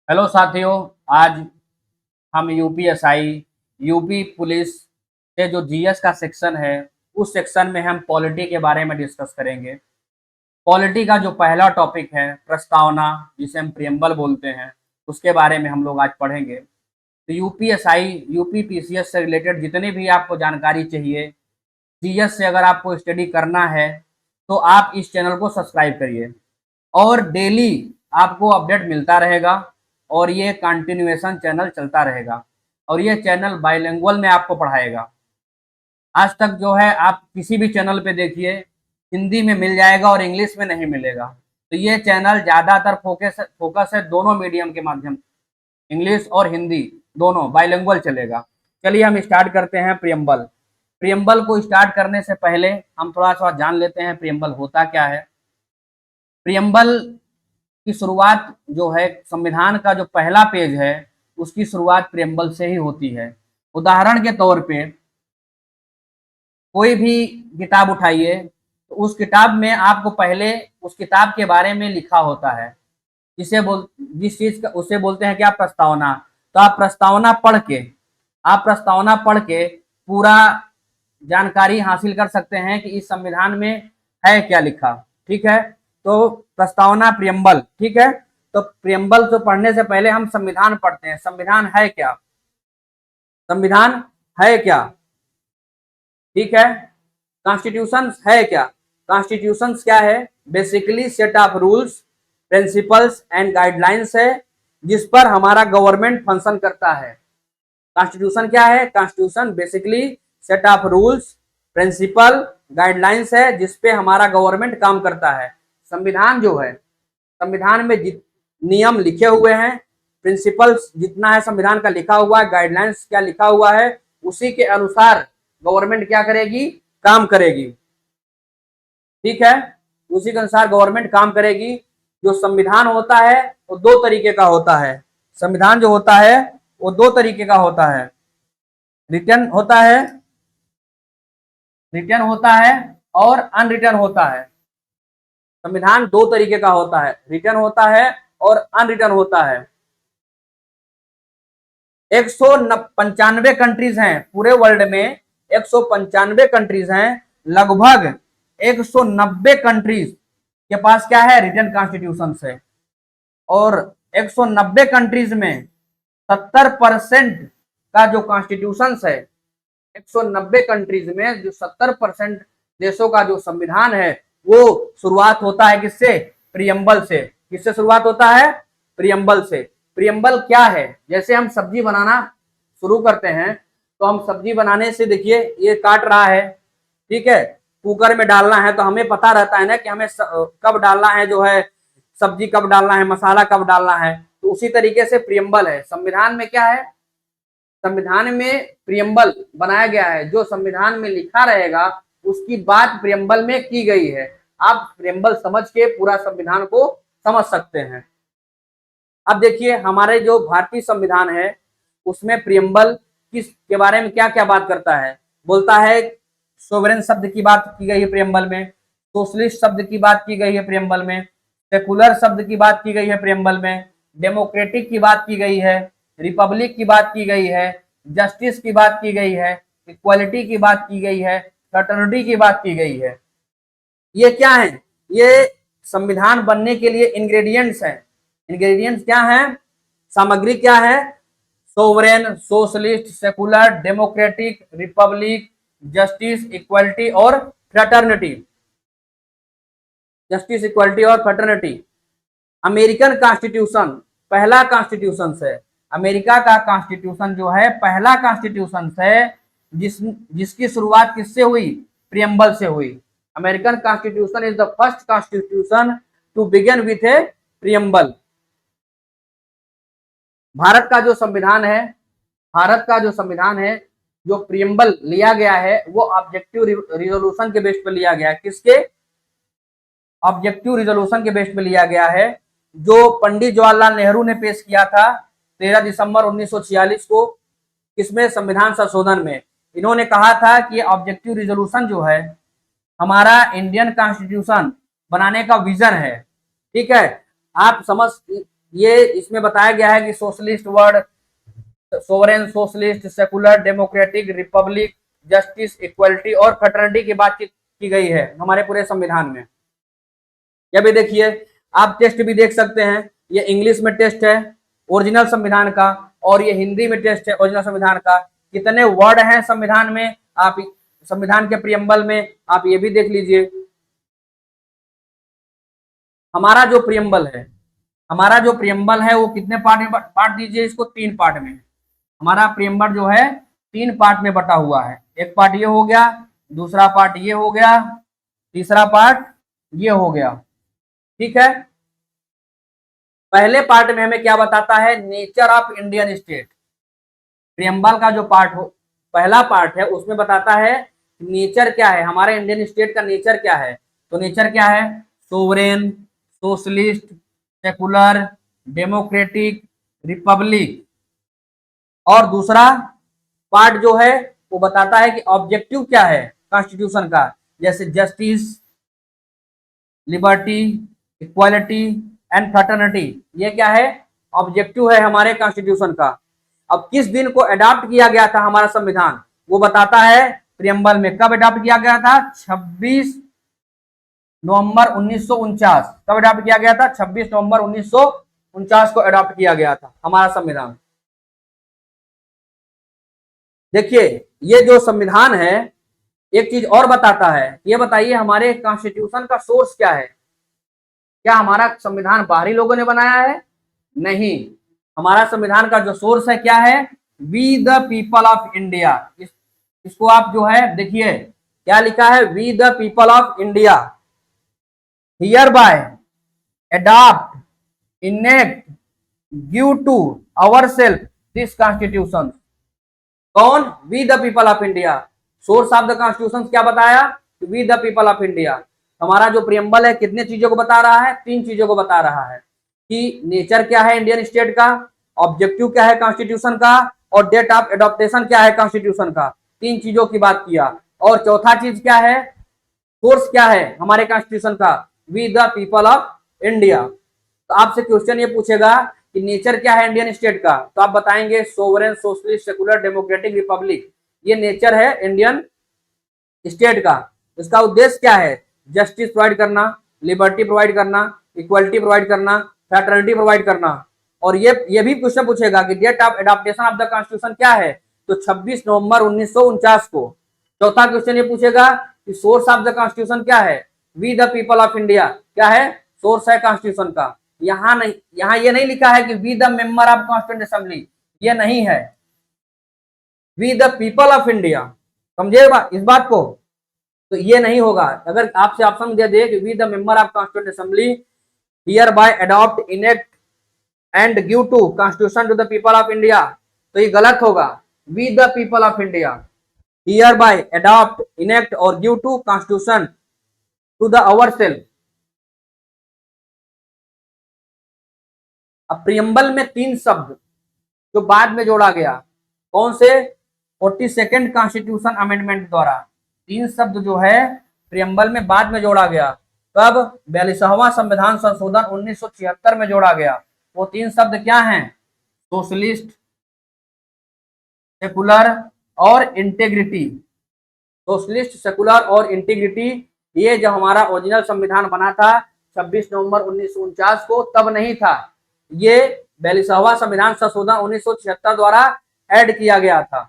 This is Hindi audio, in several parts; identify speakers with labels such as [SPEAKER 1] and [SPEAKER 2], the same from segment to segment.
[SPEAKER 1] हेलो साथियों। आज हम यूपीएसआई यूपी पुलिस के जो जीएस का सेक्शन है उस सेक्शन में हम पॉलिटी के बारे में डिस्कस करेंगे। पॉलिटी का जो पहला टॉपिक है प्रस्तावना, जिसे हम प्रियम्बल बोलते हैं, उसके बारे में हम लोग आज पढ़ेंगे। तो यूपीएसआई यूपी पीसीएस से रिलेटेड जितनी भी आपको जानकारी चाहिए, जीएस से अगर आपको स्टडी करना है तो आप इस चैनल को सब्सक्राइब करिए और डेली आपको अपडेट मिलता रहेगा और ये कंटिन्यूएशन चैनल चलता रहेगा और ये चैनल बाइलिंगुअल में आपको पढ़ाएगा। आज तक जो है आप किसी भी चैनल पे देखिए, हिंदी में मिल जाएगा और इंग्लिश में नहीं मिलेगा। तो ये चैनल ज़्यादातर फोकस है दोनों मीडियम के माध्यम, इंग्लिश और हिंदी दोनों बाइलिंगुअल चलेगा। चलिए हम स्टार्ट करते हैं प्रियम्बल। प्रियम्बल को स्टार्ट करने से पहले हम थोड़ा सा जान लेते हैं प्रियम्बल होता क्या है। प्रियम्बल की शुरुआत जो है, संविधान का जो पहला पेज है उसकी शुरुआत प्रियम्बल से ही होती है। उदाहरण के तौर पे कोई भी किताब उठाइए तो उस किताब में आपको पहले उस किताब के बारे में लिखा होता है, जिसे बोल जिस चीज का उसे बोलते हैं क्या, प्रस्तावना। तो आप प्रस्तावना पढ़ के पूरा जानकारी हासिल कर सकते हैं कि इस संविधान में है क्या लिखा। ठीक है, तो प्रस्तावना प्रियम्बल। ठीक है, तो प्रियम्बल तो पढ़ने से पहले हम संविधान पढ़ते हैं। संविधान है क्या, संविधान है क्या। ठीक है, कॉन्स्टिट्यूशन है क्या। कॉन्स्टिट्यूशन क्या है, basically set of rules, principles and guidelines है जिस पर हमारा गवर्नमेंट फंक्शन करता है। कॉन्स्टिट्यूशन क्या है, constitution basically set of rules, principle, guidelines है जिस पे हमारा गवर्नमेंट काम करता है। संविधान जो है, संविधान में नियम लिखे हुए हैं, प्रिंसिपल्स जितना है संविधान का लिखा हुआ है, गाइडलाइंस क्या लिखा हुआ है, उसी के अनुसार गवर्नमेंट क्या करेगी, काम करेगी। ठीक है, उसी के अनुसार गवर्नमेंट काम करेगी। जो संविधान होता है वो दो तरीके का होता है। संविधान जो होता है वो दो तरीके का होता है, रिटर्न होता है, रिटर्न होता है और अनरिटर्न होता है। संविधान दो तरीके का होता है, रिटर्न होता है और अनरिटर्न होता है। 195 कंट्रीज हैं पूरे वर्ल्ड में, 195 कंट्रीज हैं। लगभग 190 कंट्रीज के पास क्या है, रिटर्न कॉन्स्टिट्यूशन है। और 190 कंट्रीज में 70% का जो कॉन्स्टिट्यूशन है, 190 कंट्रीज में जो 70% देशों का जो संविधान है वो शुरुआत होता है किससे, प्रियम्बल से। किससे शुरुआत होता है, प्रियम्बल से। प्रियम्बल क्या है, जैसे हम सब्जी बनाना शुरू करते हैं तो हम सब्जी बनाने से, देखिए ये काट रहा है, ठीक है, कुकर में डालना है तो हमें पता रहता है ना कि हमें कब डालना है, जो है सब्जी कब डालना है, मसाला कब डालना है। तो उसी तरीके से प्रियम्बल है। संविधान में क्या है, संविधान में प्रियम्बल बनाया गया है, जो संविधान में लिखा रहेगा उसकी बात प्रियम्बल में की गई है। आप प्रियम्बल समझ के पूरा संविधान को समझ सकते हैं। अब देखिए हमारे जो भारतीय संविधान है उसमें प्रियम्बल किस के बारे में क्या क्या बात करता है, बोलता है सोवरेन शब्द की बात की गई है प्रियम्बल में, सोशलिस्ट शब्द की बात की गई है प्रियम्बल में, सेकुलर शब्द की बात की गई है प्रियम्बल में, डेमोक्रेटिक की बात की गई है, रिपब्लिक की बात की गई है, जस्टिस की बात की गई है, इक्वालिटी की बात की गई है, फ्रेटर्निटी की बात की गई है। ये क्या है, ये संविधान बनने के लिए इंग्रेडिएंट्स हैं। इंग्रेडिएंट्स क्या है, सामग्री क्या है, sovereign, socialist, secular, democratic, Republic, justice, equality और फ्रेटर्निटी। जस्टिस, इक्वालिटी और फ्रेटर्निटी। अमेरिकन कॉन्स्टिट्यूशन पहला कॉन्स्टिट्यूशन है। अमेरिका का कॉन्स्टिट्यूशन जो है पहला कॉन्स्टिट्यूशन है जिसकी शुरुआत किससे हुई, प्रियम्बल से हुई। American constitution is the first constitution to begin with a preamble. Bharat का जो संविधान है, भारत का जो संविधान है, जो प्रियम्बल लिया गया है वो ऑब्जेक्टिव रिजोल्यूशन के बेस पर लिया गया है। किसके, ऑब्जेक्टिव रिजोल्यूशन के बेस पे लिया गया है, जो पंडित जवाहरलाल नेहरू ने पेश किया था 13 दिसंबर 1946 को। किसमें, संविधान संशोधन में। इन्होंने कहा था कि ऑब्जेक्टिव रिजोल्यूशन जो है हमारा इंडियन कॉन्स्टिट्यूशन बनाने का विजन है। ठीक है, आप समझ ये इसमें बताया गया है कि socialist word, sovereign, socialist, secular, democratic, Republic, justice, equality और फ्रेटर्निटी की बातचीत की गई है हमारे पूरे संविधान में। यह भी देखिए, आप टेस्ट भी देख सकते हैं, ये इंग्लिश में टेस्ट है ओरिजिनल संविधान का, और ये हिंदी में टेस्ट है ओरिजिनल संविधान का। कितने वर्ड हैं संविधान में, आप संविधान के प्रियम्बल में आप ये भी देख लीजिए। हमारा जो प्रियम्बल है, हमारा जो प्रियम्बल है वो कितने पार्ट में बांट दीजिए इसको, 3 पार्ट में। हमारा प्रियम्बल जो है 3 पार्ट में बटा हुआ है। एक पार्ट ये हो गया, दूसरा पार्ट ये हो गया, तीसरा पार्ट ये हो गया। ठीक है, पहले पार्ट में हमें क्या बताता है, nature of Indian state. Preamble का जो पार्ट हो, पहला पार्ट है, उसमें बताता है नेचर क्या है, हमारे इंडियन स्टेट का नेचर क्या है। तो नेचर क्या है, sovereign, socialist, secular, democratic, Republic. और दूसरा पार्ट जो है वो बताता है कि ऑब्जेक्टिव क्या है कॉन्स्टिट्यूशन का, जैसे justice, liberty, equality and fraternity. ये क्या है, ऑब्जेक्टिव है हमारे कॉन्स्टिट्यूशन का। अब किस दिन को अडॉप्ट किया गया था हमारा संविधान, वो बताता है प्रियम्बल में। कब अडॉप्ट किया गया था, 26 नवंबर 1949। कब अडॉप्ट किया गया था, 26 नवंबर 1949 को अडॉप्ट किया गया था हमारा संविधान। देखिए, ये जो संविधान है एक चीज और बताता है, ये बताइए हमारे कॉन्स्टिट्यूशन का सोर्स क्या है। क्या हमारा संविधान बाहरी लोगों ने बनाया है, नहीं। हमारा संविधान का जो सोर्स है क्या है, we the people of India. इसको आप जो है देखिए क्या लिखा है, we the people of India hereby adopt, enact, give to our self this constitution. कौन, we the people of India. Source of the constitution क्या बताया, we the people of India. हमारा जो प्रियम्बल है कितने चीजों को बता रहा है, 3 चीजों को बता रहा है कि नेचर क्या है इंडियन स्टेट का, ऑब्जेक्टिव क्या है कॉन्स्टिट्यूशन का, और डेट ऑफ एडॉप्टेशन क्या है कॉन्स्टिट्यूशन का। 3 चीजों की बात किया। और चौथा चीज क्या है, सोर्स क्या है हमारे कॉन्स्टिट्यूशन का, we the people of India. तो आपसे क्वेश्चन ये पूछेगा कि नेचर क्या है इंडियन स्टेट का, तो आप बताएंगे sovereign, socialist, secular, democratic, republic. ये नेचर है इंडियन स्टेट का। इसका उद्देश्य क्या है, जस्टिस प्रोवाइड करना, लिबर्टी प्रोवाइड करना, इक्वलिटी प्रोवाइड करना, फ्रेटर्निटी प्रोवाइड करना। और ये भी क्वेश्चन पूछेगा कि date of adoption of the constitution क्या है, तो 26 नवंबर 1949 को। चौथा क्वेश्चन ये पूछेगा कि सोर्स ऑफ द कॉन्स्टिट्यूशन क्या है, we the people of India क्या है, सोर्स है कॉन्स्टिट्यूशन का। यहाँ नहीं, यहाँ ये नहीं लिखा है कि we the member of constituent assembly, ये नहीं है, we the people of India. समझे इस बात को, तो ये नहीं होगा। अगर आपसे ऑप्शन दे दे कि we the member of constituent assembly hereby adopt, enact and give to constitution to the people of India, तो ये गलत होगा। We the people of India hereby adopt, enact और give to constitution to the our self. अब प्रियम्बल में 3 शब्द जो बाद में जोड़ा गया, कौन से, 42nd कॉन्स्टिट्यूशन अमेंडमेंट द्वारा 3 शब्द जो है प्रियम्बल में बाद में जोड़ा गया। कब, 42वां संविधान संशोधन 1976 में जोड़ा गया। वो 3 शब्द क्या हैं, सोशलिस्ट, सेकुलर और इंटीग्रिटी। सोशलिस्ट, सेकुलर और इंटीग्रिटी, ये जब हमारा ओरिजिनल संविधान बना था 26 नवंबर 1949 को, तब नहीं था। ये 42वां संविधान संशोधन 1976 द्वारा ऐड किया गया था।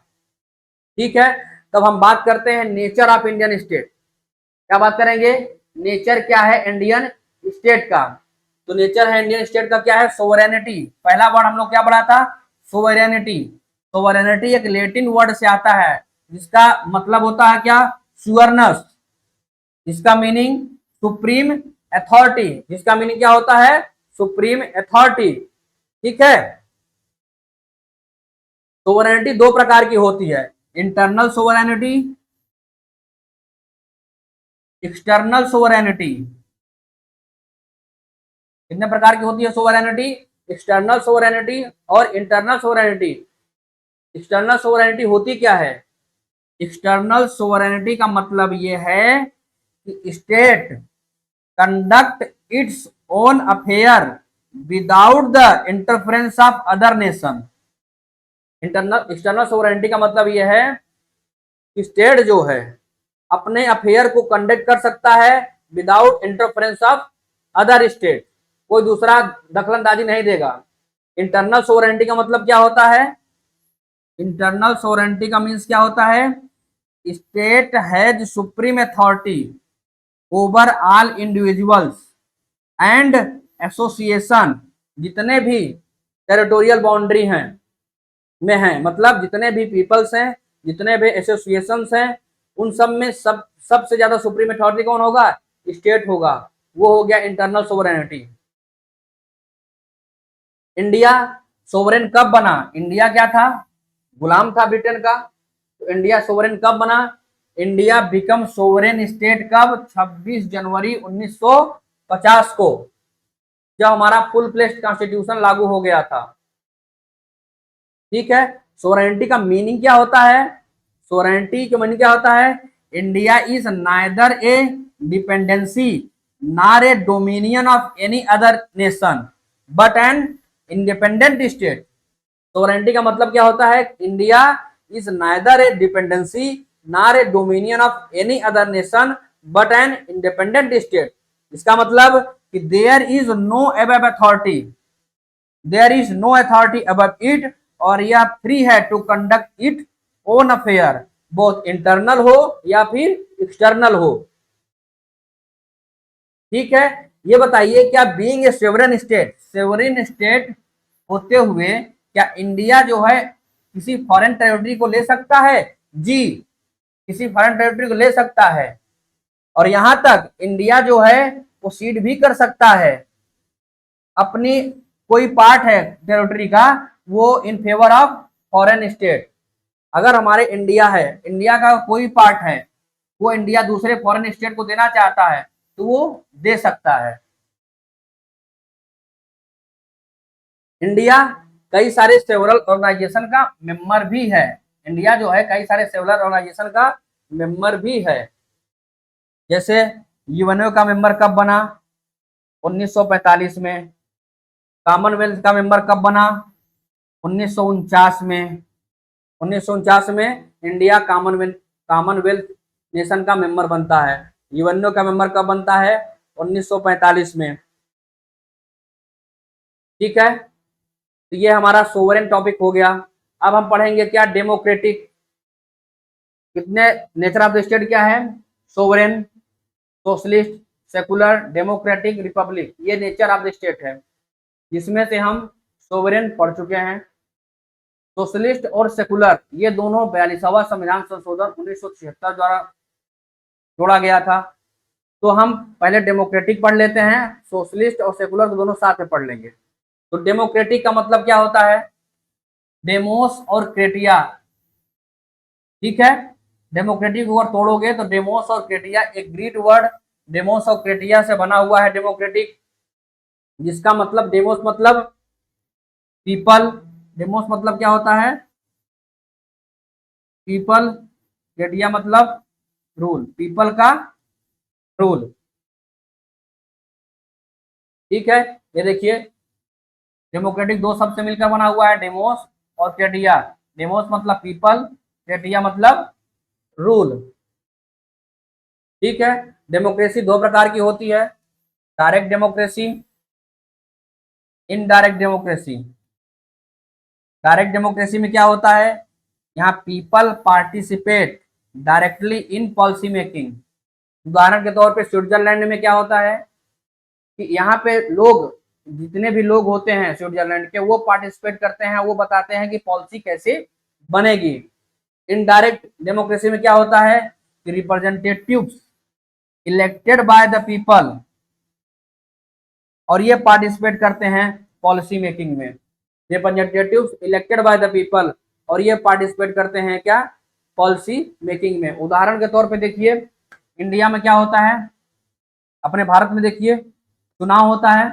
[SPEAKER 1] ठीक है, तब हम बात करते हैं नेचर ऑफ इंडियन स्टेट। क्या बात करेंगे, नेचर क्या है इंडियन स्टेट का। तो नेचर है इंडियन स्टेट का क्या है, सोवरेनिटी। पहला वर्ड हम लोग क्या पढ़ा था, सोवरेनिटी। सोवरेनिटी एक लैटिन वर्ड से आता है जिसका मतलब होता है क्या, श्योरनेस, जिसका मीनिंग सुप्रीम अथॉरिटी, जिसका मीनिंग क्या होता है, सुप्रीम अथॉरिटी। ठीक है, सोवरेनिटी 2 प्रकार की होती है, इंटरनल सोवरेनिटी, एक्सटर्नल सोवरेनिटी। कितने प्रकार की होती है सोवरेनिटी, एक्सटर्नल सोवरेनिटी और इंटरनल सोवरेनिटी। एक्सटर्नल सोवरेनिटी होती क्या है, एक्सटर्नल सोवरेनिटी का मतलब ये है कि state conduct its own affair without the interference of other nation. Internal external sovereignty का मतलब यह है कि स्टेट जो है अपने अफेयर को कंडक्ट कर सकता है without interference of other state, कोई दूसरा दखलंदाजी नहीं देगा। इंटरनल सोवरेनिटी का मतलब क्या होता है? इंटरनल सोवरेनिटी का मीन्स क्या होता है? State has supreme authority over all individuals and association, जितने भी टेरिटोरियल बाउंड्री हैं में हैं, मतलब जितने भी पीपल्स हैं, जितने भी एसोसिएशंस हैं, उन सब में सबसे ज्यादा सुप्रीम अथॉरिटी कौन होगा? स्टेट होगा। वो हो गया इंटरनल सोवरेनिटी। इंडिया सोवरेन कब बना? इंडिया क्या था? गुलाम था ब्रिटेन का। तो इंडिया सोवरेन कब बना? इंडिया बिकम सोवरेन स्टेट कब? 26 जनवरी 1950 को, जब हमारा फुल फ्लेश्ड कॉन्स्टिट्यूशन लागू हो गया था। ठीक है। सोवरेनिटी का मीनिंग क्या होता है? सोवरेनिटी का मीनिंग क्या होता है? India is neither a dependency nor a dominion of any other nation but an independent state. Sovereignty का मतलब क्या होता है? India is neither a dependency nor a dominion of any other nation but an independent state. इसका मतलब कि there is no above authority, there is no authority above it, और यह फ्री है to conduct it own affair, both internal हो या फिर एक्सटर्नल हो। ठीक है। ये बताइए, क्या being a sovereign state, sovereign state होते हुए क्या इंडिया जो है किसी फॉरेन टेरिटरी को ले सकता है? जी, किसी फॉरेन टेरिटरी को ले सकता है, और यहां तक इंडिया जो है वो सीड भी कर सकता है अपनी कोई पार्ट है टेरिटरी का, वो in favour of foreign state. अगर हमारे इंडिया है, इंडिया का कोई पार्ट है, वो इंडिया दूसरे फॉरेन स्टेट को देना चाहता है तो वो दे सकता है। इंडिया कई सारे सेवरल ऑर्गेनाइजेशन का मेंबर भी है। इंडिया जो है कई सारे सेवरल ऑर्गेनाइजेशन का मेंबर भी है। जैसे यूएनओ का मेंबर कब बना? 1945 में। कॉमनवेल्थ का मेंबर कब बना? 1949 में। 1949 में इंडिया कॉमनवेल्थ नेशन का मेंबर बनता है। यूएनओ का मेंबर कब बनता है? 1945 में। ठीक है। तो ये हमारा सोवरेन टॉपिक हो गया। अब हम पढ़ेंगे क्या? डेमोक्रेटिक। कितने नेचर ऑफ द स्टेट क्या है? Sovereign, socialist, secular, democratic, republic, ये नेचर ऑफ द स्टेट है, जिसमें से हम सोवरेन पढ़ चुके हैं। सोशलिस्ट और सेकुलर ये दोनों 42वां संविधान संशोधन 1976 द्वारा जोड़ा गया था। तो हम पहले डेमोक्रेटिक पढ़ लेते हैं, सोशलिस्ट और सेकुलर को दोनों साथ में पढ़ लेंगे। तो डेमोक्रेटिक का मतलब क्या होता है? डेमोस और क्रेटिया। ठीक है। डेमोक्रेटिक अगर तोड़ोगे तो डेमोस और क्रेटिया, एक ग्रीक वर्ड डेमोस और क्रेटिया से बना हुआ है डेमोक्रेटिक, जिसका मतलब डेमोस मतलब पीपल। डेमोस मतलब क्या होता है? पीपल। क्रेटिया मतलब रूल, पीपल का रूल। ठीक है। ये देखिए, डेमोक्रेटिक दो शब्द से मिलकर बना हुआ है, डेमोस और क्रेटिया। डेमोस मतलब पीपल, क्रेटिया मतलब रूल। ठीक है। डेमोक्रेसी दो प्रकार की होती है, direct democracy, indirect democracy. Direct democracy में क्या होता है? यहाँ people participate directly in policy making. उदाहरण के तौर पे स्विट्जरलैंड में क्या होता है कि यहाँ पे लोग, जितने भी लोग होते हैं स्विट्जरलैंड के, वो पार्टिसिपेट करते हैं, वो बताते हैं कि पॉलिसी कैसे बनेगी। इनडायरेक्ट डेमोक्रेसी में क्या होता है कि representatives elected by the people, और ये पार्टिसिपेट करते हैं पॉलिसी मेकिंग में। Representatives elected by the people, और ये पार्टिसिपेट करते हैं क्या? पॉलिसी मेकिंग में। उदाहरण के तौर पे देखिए, इंडिया में क्या होता है, अपने भारत में देखिए चुनाव होता है।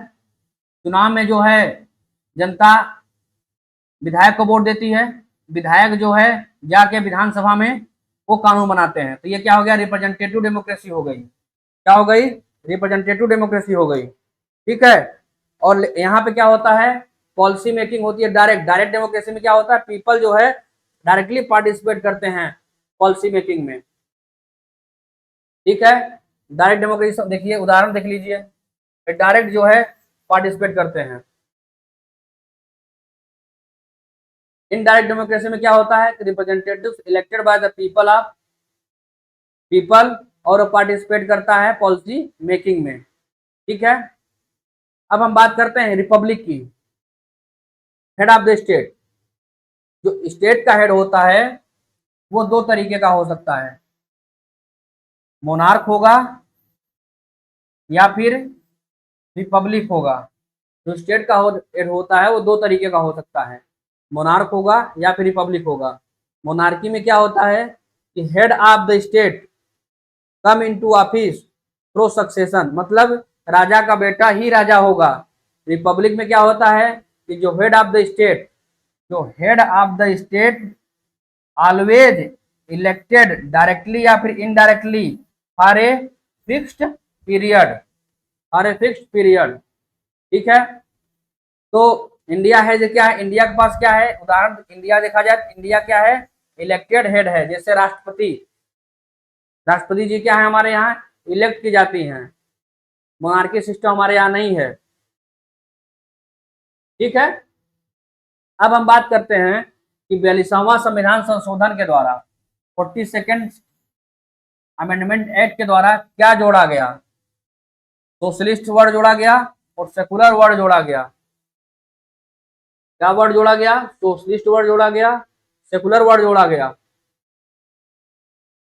[SPEAKER 1] चुनाव में जो है जनता विधायक को वोट देती है, विधायक जो है जाके विधानसभा में वो कानून बनाते हैं। तो ये क्या हो गया? रिप्रेजेंटेटिव डेमोक्रेसी हो गई। क्या हो गई? रिप्रेजेंटेटिव डेमोक्रेसी हो गई। ठीक है। और यहाँ पे क्या होता है, पॉलिसी मेकिंग होती है डायरेक्ट। डायरेक्ट डेमोक्रेसी में क्या होता है, पीपल जो है डायरेक्टली पार्टिसिपेट करते हैं पॉलिसी मेकिंग में, ठीक है। डायरेक्ट डेमोक्रेसी देखिए, उदाहरण देख लीजिए, डायरेक्ट जो है पार्टिसिपेट करते हैं। इनडायरेक्ट डेमोक्रेसी में क्या होता है, representatives elected by the people of people, और पार्टिसिपेट करता है पॉलिसी मेकिंग में, ठीक है। अब हम बात करते हैं रिपब्लिक की। हेड ऑफ द स्टेट, जो स्टेट का हेड होता है वो दो तरीके का हो सकता है, मोनार्क होगा या फिर रिपब्लिक होगा। जो स्टेट का हेड होता है वो दो तरीके का हो सकता है, मोनार्क होगा या फिर रिपब्लिक होगा। मोनार्की में क्या होता है कि head of the state come into office through succession, मतलब राजा का बेटा ही राजा होगा। रिपब्लिक में क्या होता है कि जो हेड ऑफ द स्टेट, जो head of the state always elected directly या फिर indirectly for a fixed period, for a fixed period, ठीक है। तो इंडिया है जो क्या है, इंडिया के पास क्या है, उदाहरण इंडिया देखा जाए तो इंडिया क्या है, इलेक्टेड हेड है। जैसे राष्ट्रपति, राष्ट्रपति जी क्या है हमारे यहाँ इलेक्ट की जाती हैं, मोनार्की सिस्टम हमारे यहाँ नहीं है, ठीक है। अब हम बात करते हैं कि 42वां संविधान संशोधन के द्वारा 42nd अमेंडमेंट एक्ट के द्वारा क्या जोड़ा गया, सोशलिस्ट वर्ड जोड़ा गया और सेकुलर वर्ड जोड़ा गया। क्या वर्ड जोड़ा गया, सोशलिस्ट वर्ड जोड़ा गया, सेकुलर वर्ड जोड़ा गया,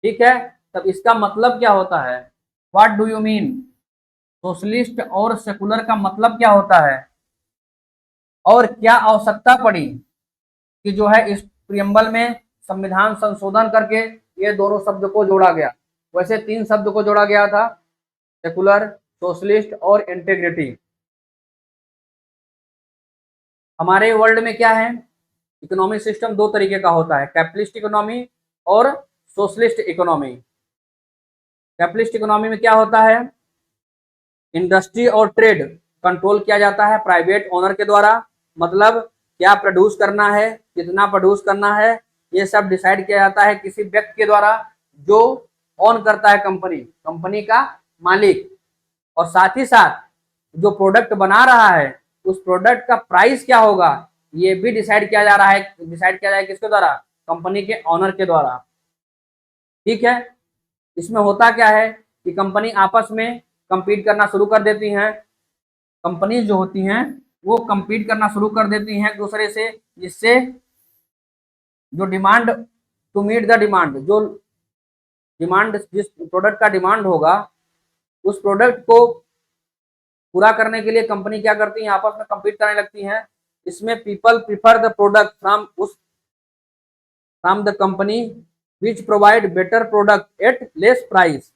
[SPEAKER 1] ठीक है। तब इसका मतलब क्या होता है, what do you mean, socialist और सेकुलर का मतलब क्या होता है, और क्या आवश्यकता पड़ी कि जो है इस प्रियम्बल में संविधान संशोधन करके ये दोनों शब्द को जोड़ा गया। वैसे तीन शब्द को जोड़ा गया था, सेकुलर, सोशलिस्ट और इंटीग्रिटी। हमारे वर्ल्ड में क्या है, इकोनॉमिक सिस्टम दो तरीके का होता है, कैपिटलिस्ट इकोनॉमी और सोशलिस्ट इकोनॉमी। कैपिटलिस्ट इकोनॉमी में क्या होता है, इंडस्ट्री और ट्रेड कंट्रोल किया जाता है प्राइवेट ओनर के द्वारा, मतलब क्या प्रोड्यूस करना है, कितना प्रोड्यूस करना है, ये सब डिसाइड किया जाता है किसी व्यक्ति के द्वारा जो ऑन करता है कंपनी, कंपनी का मालिक। और साथ ही साथ जो प्रोडक्ट बना रहा है उस प्रोडक्ट का प्राइस क्या होगा ये भी डिसाइड किया जा रहा है, डिसाइड किया जाए किसके द्वारा, कंपनी के ऑनर के द्वारा, ठीक है। इसमें होता क्या है कि कंपनी आपस में कंपीट करना शुरू कर देती हैं, कंपनी जो होती हैं वो कंपीट करना शुरू कर देती हैं एक दूसरे से, जिससे जो demand to meet the demand, जो डिमांड जिस प्रोडक्ट का डिमांड होगा उस प्रोडक्ट को पूरा करने के लिए कंपनी क्या करती है, आपस में कंपीट करने लगती हैं। इसमें people prefer the product from the company which provide better product at less price,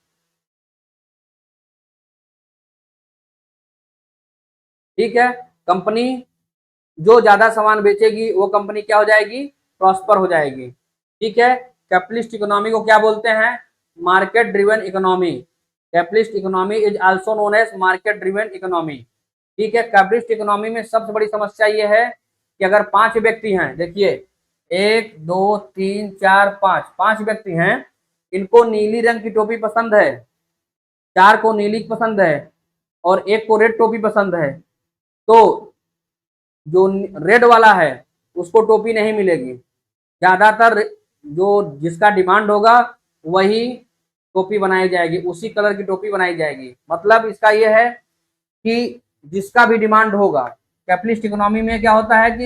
[SPEAKER 1] ठीक है। कंपनी जो ज्यादा सामान बेचेगी वो कंपनी क्या हो जाएगी, प्रॉस्पर हो जाएगी, ठीक है। कैपिटलिस्ट इकोनॉमी को क्या बोलते हैं, market driven economy. Capitalist economy is also known as market driven economy, ठीक है। कैपिटलिस्ट इकोनॉमी में सबसे बड़ी समस्या ये है कि अगर पांच व्यक्ति हैं, देखिए 1 2 3 4 5, पांच व्यक्ति हैं, इनको नीली रंग की टोपी पसंद है, चार को नीली पसंद है और एक को रेड टोपी पसंद है, तो जो रेड वाला है उसको टोपी नहीं मिलेगी। ज्यादातर जो जिसका डिमांड होगा वही टोपी बनाई जाएगी, उसी कलर की टोपी बनाई जाएगी। मतलब इसका यह है कि जिसका भी डिमांड होगा, कैपिटलिस्ट इकोनॉमी में क्या होता है कि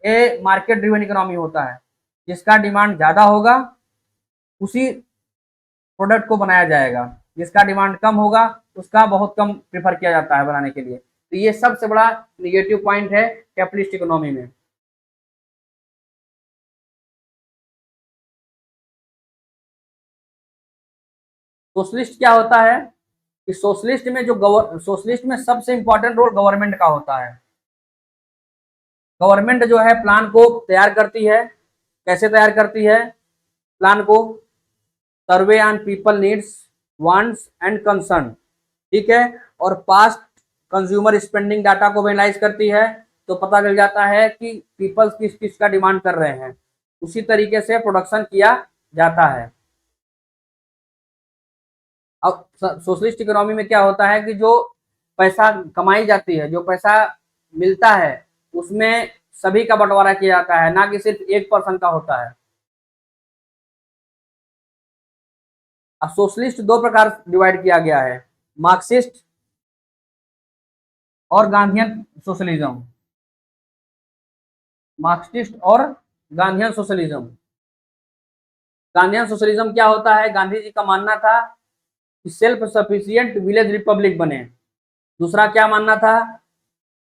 [SPEAKER 1] ये मार्केट ड्रिवन इकोनॉमी होता है, जिसका डिमांड ज्यादा होगा उसी प्रोडक्ट को बनाया जाएगा, जिसका डिमांड कम होगा उसका बहुत कम प्रेफर किया जाता है बनाने के लिए। तो ये सबसे बड़ा निगेटिव पॉइंट है कैपिटलिस्ट इकोनॉमी में। सोशलिस्ट क्या होता है कि सोशलिस्ट में सोशलिस्ट में सबसे इंपॉर्टेंट रोल गवर्नमेंट का होता है। गवर्नमेंट जो है प्लान को तैयार करती है, कैसे तैयार करती है प्लान को, सर्वे on people needs wants and concern, ठीक है, और पास कंज्यूमर स्पेंडिंग डाटा को एनालाइज करती है, तो पता चल जाता है कि पीपल्स किस किस का डिमांड कर रहे हैं, उसी तरीके से प्रोडक्शन किया जाता है। अब सोशलिस्ट इकोनॉमी में क्या होता है कि जो पैसा कमाई जाती है, जो पैसा मिलता है, उसमें सभी का बंटवारा किया जाता है, ना कि सिर्फ 1% का होता है। अब सोशलिस्ट दो प्रकार डिवाइड किया गया है, मार्क्सिस्ट और गांधीयन सोशलिज्म। मार्क्सिस्ट और गांधीयन सोशलिज्म। गांधीयन सोशलिज्म क्या होता है? गांधी जी का मानना था कि सेल्फ सफिशिएंट विलेज रिपब्लिक बने। दूसरा क्या मानना था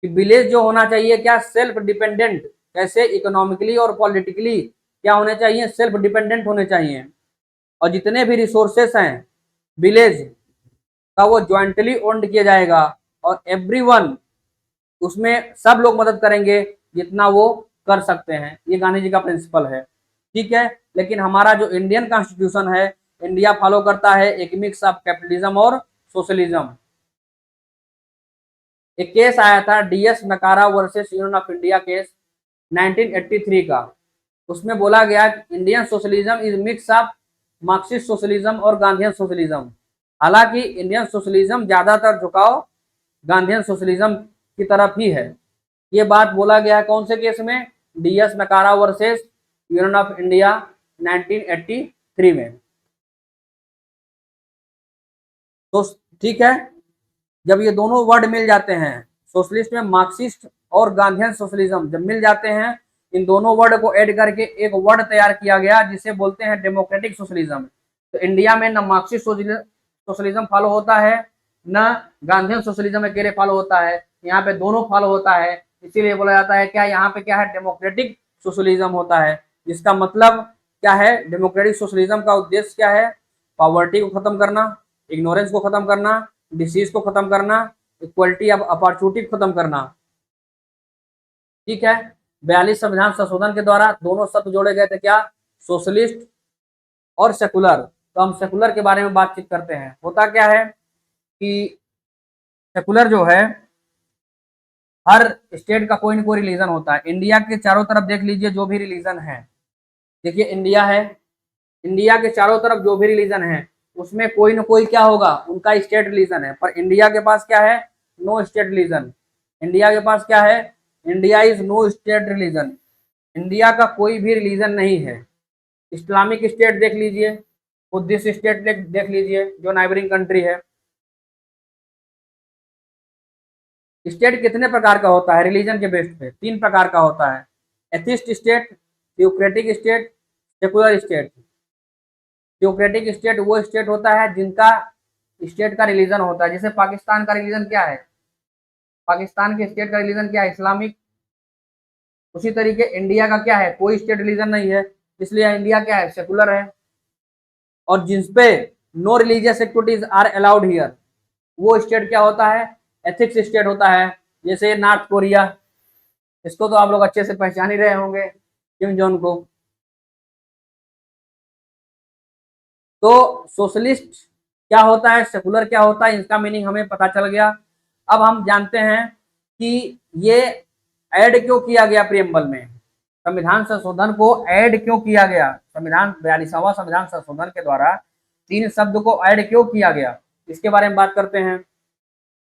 [SPEAKER 1] कि विलेज जो होना चाहिए क्या, सेल्फ डिपेंडेंट, कैसे इकोनॉमिकली और पॉलिटिकली क्या होने चाहिए, सेल्फ डिपेंडेंट होने चाहिए, और जितने भी रिसोर्सेस हैं विलेज का वो ज्वाइंटली ओन्ड किया जाएगा, और एवरीवन, उसमें सब लोग मदद करेंगे जितना वो कर सकते हैं। ये गांधी जी का प्रिंसिपल है, ठीक है। लेकिन हमारा जो इंडियन कॉन्स्टिट्यूशन है, इंडिया फॉलो करता है एक मिक्स ऑफ कैपिटलिज्म और सोशलिज्म। एक केस आया था डीएस नकारा versus union of India case 1983 का। उसमें बोला गया Indian socialism is mix of Marxist socialism और गांधीयन सोशलिज्म। हालांकि इंडियन सोशलिज्म ज्यादातर झुकाव गांधीयन सोशलिज्म की तरफ ही है। ये बात बोला गया है कौन से केस में? डीएस नकारा वर्सेस यूनियन ऑफ इंडिया 1983 में। तो ठीक है, जब ये दोनों वर्ड मिल जाते हैं, सोशलिस्ट में मार्क्सिस्ट और गांधीयन सोशलिज्म जब मिल जाते हैं, इन दोनों वर्ड को ऐड करके एक वर्ड तैयार किया गया जिसे बोलते हैं डेमोक्रेटिक सोशलिज्म। तो इंडिया में न मार्क्सिस्ट सोशलिज्म फॉलो होता है, न गांधीयन सोशलिज्म अकेले फॉलो होता है, यहाँ पे दोनों फॉलो होता है। इसीलिए बोला जाता है क्या, यहाँ पे क्या है, डेमोक्रेटिक सोशलिज्म होता है। जिसका मतलब क्या है, डेमोक्रेटिक सोशलिज्म का उद्देश्य क्या है? पॉवर्टी को खत्म करना, इग्नोरेंस को खत्म करना, डिसीज को खत्म करना, इक्वलिटी ऑफ अपॉर्चुनिटी को खत्म करना, ठीक है। 42 संविधान संशोधन के द्वारा दोनों शब्द जोड़े गए थे, क्या? सोशलिस्ट और सेकुलर। तो हम सेकुलर के बारे में बातचीत करते हैं। होता क्या है कि सेकुलर जो है, हर स्टेट का कोई ना कोई रिलीजन होता है। इंडिया के चारों तरफ देख लीजिए, जो भी रिलीजन है, देखिए इंडिया है, इंडिया के चारों तरफ जो भी रिलीजन है उसमें कोई ना कोई क्या होगा, उनका स्टेट रिलीजन है। पर इंडिया के पास क्या है? No state religion. इंडिया के पास क्या है? India is no state religion. India का कोई भी रिलीजन नहीं है। इस्लामिक स्टेट देख लीजिए, बुद्धिस्ट स्टेट देख लीजिए जो नाइबरिंग कंट्री है। स्टेट कितने प्रकार का होता है रिलीजन के बेस पे? 3 प्रकार का होता है, atheist state, theocratic state, secular state. Theocratic state वो स्टेट होता है जिनका स्टेट का रिलीजन होता है। जैसे पाकिस्तान का रिलीजन क्या है? पाकिस्तान के स्टेट का रिलीजन क्या है? इस्लामिक। उसी तरीके इंडिया का क्या है? कोई स्टेट रिलीजन नहीं है, इसलिए इंडिया क्या है? सेकुलर है। और जिसपे no religious activities are allowed here, वो स्टेट क्या होता है? एथिक्स स्टेट होता है। जैसे नॉर्थ कोरिया, इसको तो आप लोग अच्छे से पहचान ही रहे होंगे, किम जोंग को। तो सोशलिस्ट क्या होता है, सेकुलर क्या होता है, इसका मीनिंग हमें पता चल गया। अब हम जानते हैं कि ये ऐड क्यों किया गया प्रियम्बल में, संविधान संशोधन को ऐड क्यों किया गया, संविधान 42वां संविधान संशोधन के द्वारा 3 शब्द को ऐड क्यों किया गया, इसके बारे में बात करते हैं।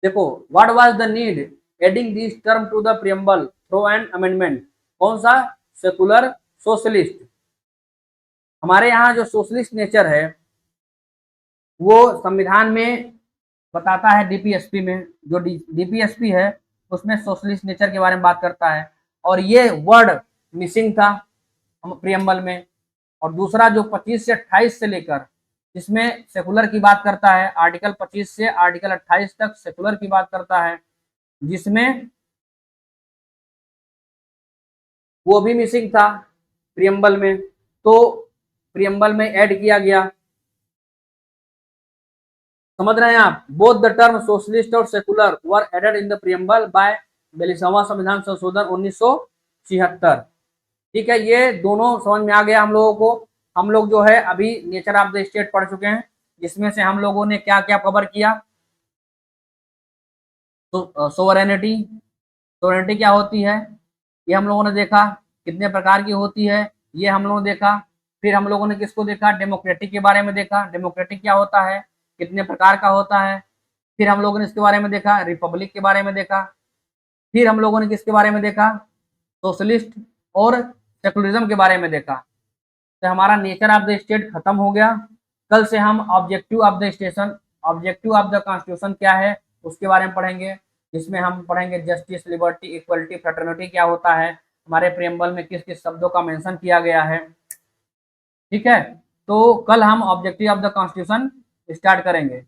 [SPEAKER 1] देखो, what was the need adding this term to the preamble through an amendment? कौन सा? Secular, socialist. हमारे यहाँ जो सोशलिस्ट नेचर है वो संविधान में बताता है, डीपीएसपी में, जो डीपीएसपी है उसमें सोशलिस्ट नेचर के बारे में बात करता है, और ये वर्ड मिसिंग था प्रियम्बल में। और दूसरा जो 25 से 28 से लेकर, इसमें सेकुलर की बात करता है, आर्टिकल 25 से आर्टिकल 28 तक सेकुलर की बात करता है, जिसमें वो भी मिसिंग था प्रियम्बल में, तो प्रियम्बल में ऐड किया गया। समझ रहे हैं आप? बोथ द टर्म सोशलिस्ट और secular were added in the preamble by 42वां संविधान संशोधन 1976। ठीक है, ये दोनों समझ में आ गया हम लोगों को। हम लोग जो है अभी नेचर ऑफ द स्टेट पढ़ चुके हैं, जिसमें से हम लोगों ने क्या क्या कवर किया? तो सोवरेनिटी, सोवरेनिटी क्या होती है ये हम लोगों ने देखा, कितने प्रकार की होती है ये हम लोगों ने देखा। फिर हम लोगों ने किसको देखा, डेमोक्रेटिक के बारे में देखा, डेमोक्रेटिक क्या होता है, कितने प्रकार का होता है। फिर हम लोगों ने इसके बारे में देखा, रिपब्लिक के बारे में देखा। फिर हम लोगों ने किसके बारे में देखा, सोशलिस्ट और सेकुलरिज्म के बारे में देखा। तो हमारा नेचर ऑफ द स्टेट खत्म हो गया। कल से हम objective of the station, objective of the constitution क्या है उसके बारे में पढ़ेंगे। जिसमें हम पढ़ेंगे जस्टिस, लिबर्टी, इक्वलिटी, फ्रेटर्निटी क्या होता है, हमारे प्रियम्बल में किस किस शब्दों का मेंशन किया गया है। ठीक है, तो कल हम objective of the constitution start करेंगे।